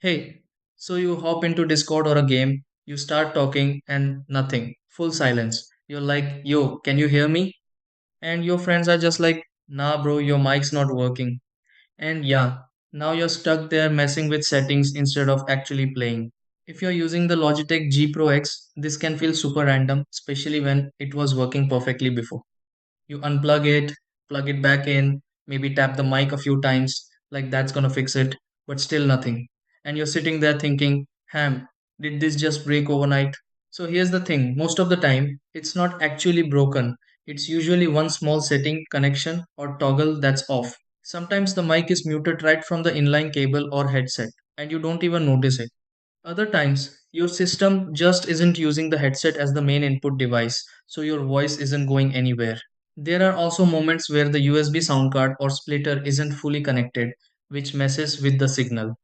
Hey, so you hop into Discord or a game, you start talking, and nothing. Full silence. You're like, yo, can you hear me? And your friends are just like, nah, bro, your mic's not working. And yeah, now you're stuck there messing with settings instead of actually playing. If you're using the Logitech G Pro X, this can feel super random, especially when it was working perfectly before. You unplug it, plug it back in, maybe tap the mic a few times, like that's gonna fix it, but still nothing. And you're sitting there thinking, Ham, did this just break overnight? So here's the thing, most of the time, it's not actually broken. It's usually one small setting, connection, or toggle that's off. Sometimes the mic is muted right from the inline cable or headset, and you don't even notice it. Other times, your system just isn't using the headset as the main input device, so your voice isn't going anywhere. There are also moments where the USB sound card or splitter isn't fully connected, which messes with the signal.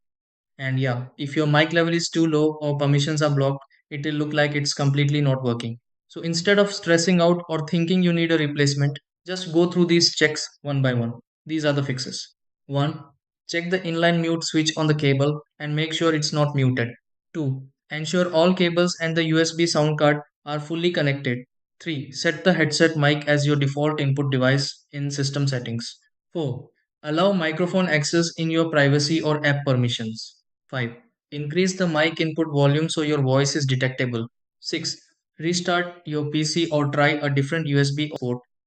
And yeah, if your mic level is too low or permissions are blocked, it will look like it's completely not working. So instead of stressing out or thinking you need a replacement, just go through these checks one by one. These are the fixes. 1. Check the inline mute switch on the cable and make sure it's not muted. 2. Ensure all cables and the USB sound card are fully connected. 3. Set the headset mic as your default input device in system settings. 4. Allow microphone access in your privacy or app permissions. 5. Increase the mic input volume so your voice is detectable. 6. Restart your PC or try a different USB port